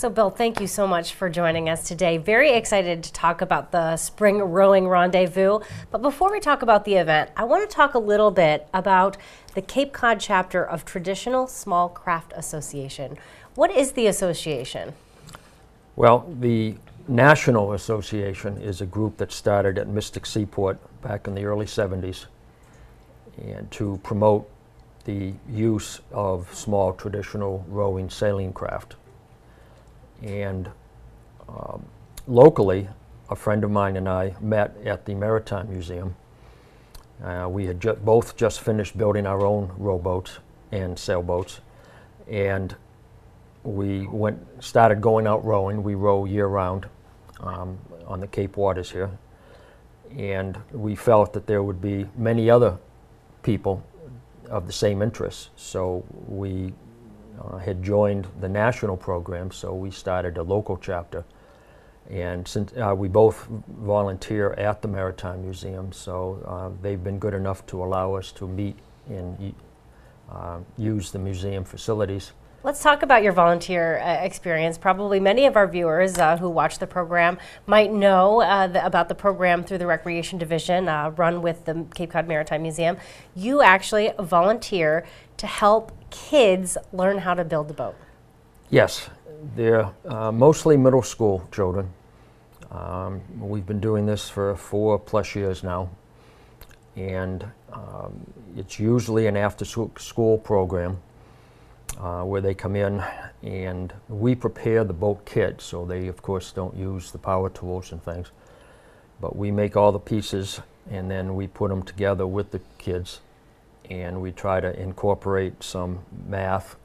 So Bill, thank you so much for joining us today. Very excited to talk about the Spring Rowing Rendezvous. But before we talk about the event, I want to talk a little bit about the Cape Cod chapter of Traditional Small Craft Association. What is the association? Well, the National Association is a group that started at Mystic Seaport back in the early 70s and to promote the use of small traditional rowing sailing craft. And locally, a friend of mine and I met at the Maritime Museum. We had both just finished building our own rowboats and sailboats, and we started going out rowing. We row year-round on the Cape Waters here, and we felt that there would be many other people of the same interests. So we had joined the national program, so we started a local chapter. And since we both volunteer at the Maritime Museum, so they've been good enough to allow us to meet and use the museum facilities. Let's talk about your volunteer experience. Probably many of our viewers who watch the program might know about the program through the Recreation Division run with the Cape Cod Maritime Museum. You actually volunteer to help kids learn how to build a boat. Yes, they're mostly middle school children. We've been doing this for 4+ years now, and it's usually an after-school program. Where they come in and we prepare the boat kit, so they of course don't use the power tools and things, but we make all the pieces and then we put them together with the kids, and we try to incorporate some math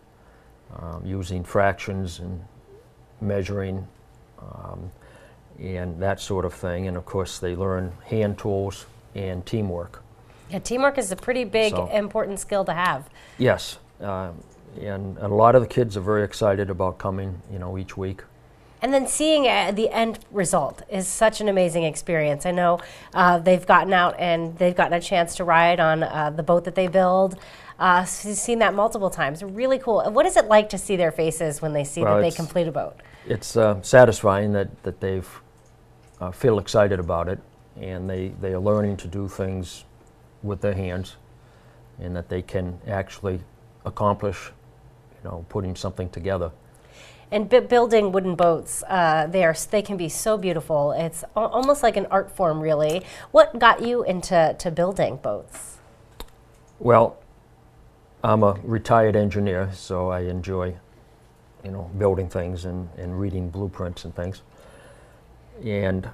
using fractions and measuring and that sort of thing, and of course they learn hand tools and teamwork. Yeah, teamwork is a pretty big important skill to have. Yes. And a lot of the kids are very excited about coming, each week. And then seeing the end result is such an amazing experience. I know they've gotten out and they've gotten a chance to ride on the boat that they build. Seen that multiple times. Really cool. What is it like to see their faces when they see that they complete a boat? It's satisfying that they've feel excited about it, and they are learning to do things with their hands, and that they can actually accomplish putting something together. And building wooden boats, they can be so beautiful. It's almost like an art form, really. What got you into building boats? Well, I'm a retired engineer, so I enjoy, building things and reading blueprints and things. And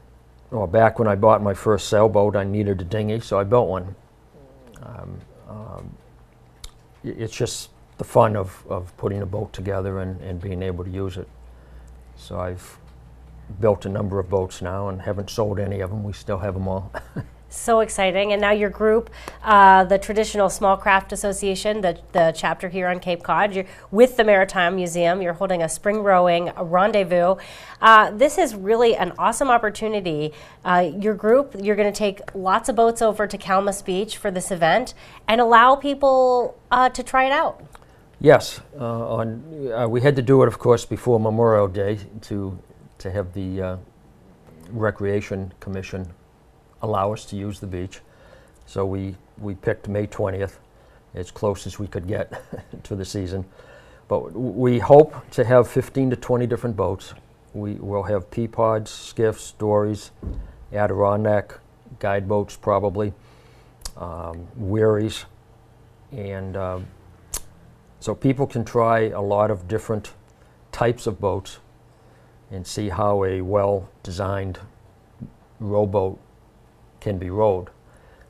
back when I bought my first sailboat, I needed a dinghy, so I built one. It's just the fun of putting a boat together and being able to use it. So I've built a number of boats now and haven't sold any of them. We still have them all. So exciting. And now your group, the Traditional Small Craft Association, the chapter here on Cape Cod, you're with the Maritime Museum. You're holding a spring rowing rendezvous. This is really an awesome opportunity. Your group, you're going to take lots of boats over to Kalmus Beach for this event and allow people to try it out. Yes. We had to do it, of course, before Memorial Day to have the Recreation Commission allow us to use the beach. So we picked May 20th, as close as we could get to the season. But we hope to have 15 to 20 different boats. We will have peapods, skiffs, dories, Adirondack, guide boats probably, wherries, and so people can try a lot of different types of boats and see how a well-designed rowboat can be rowed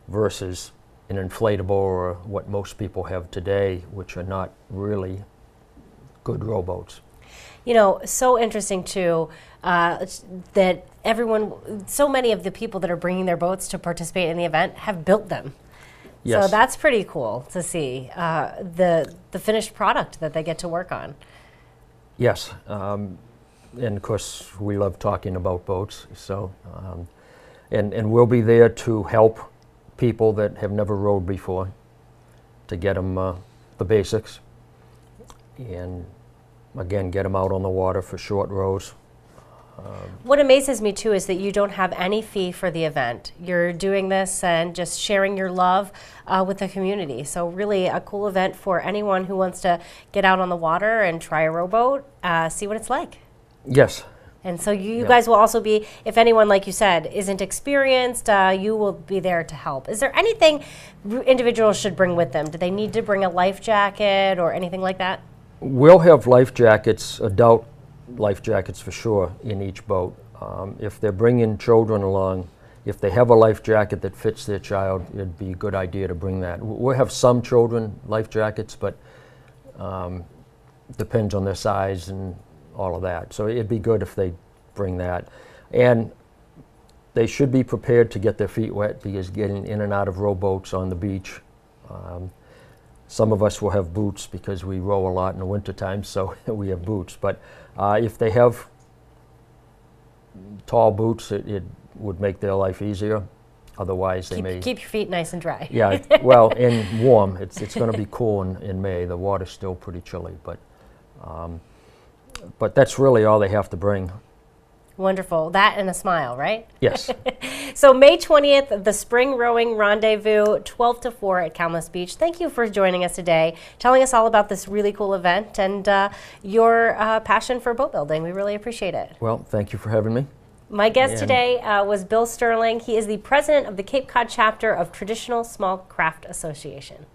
versus an inflatable or what most people have today, which are not really good rowboats. So interesting too that so many of the people that are bringing their boats to participate in the event have built them. Yes. So that's pretty cool to see the finished product that they get to work on. Yes, and of course we love talking about boats. So. And we'll be there to help people that have never rowed before, to get them the basics. And again, get them out on the water for short rows. What amazes me too is that you don't have any fee for the event. You're doing this and just sharing your love with the community. So really a cool event for anyone who wants to get out on the water and try a rowboat, see what it's like. Yes. And so you guys will also be, if anyone, like you said, isn't experienced, you will be there to help. Is there anything individuals should bring with them? Do they need to bring a life jacket or anything like that? We'll have life jackets, adult life jackets for sure, in each boat. If they're bringing children along, if they have a life jacket that fits their child, it'd be a good idea to bring that. We'll have some children life jackets, but depends on their size and all of that. So it'd be good if they bring that. And they should be prepared to get their feet wet, because getting in and out of rowboats on the beach, some of us will have boots because we row a lot in the wintertime, so we have boots. But if they have tall boots, it would make their life easier. Otherwise, they may keep your feet nice and dry. Yeah, well, and warm. It's going to be cool in May. The water's still pretty chilly, but that's really all they have to bring. Wonderful. That and a smile, right? Yes. So May 20th, the Spring Rowing Rendezvous, 12 to 4 at Kalmus Beach. Thank you for joining us today, telling us all about this really cool event and your passion for boat building. We really appreciate it. Well, thank you for having me. My guest today was Bill Sterling. He is the president of the Cape Cod chapter of Traditional Small Craft Association.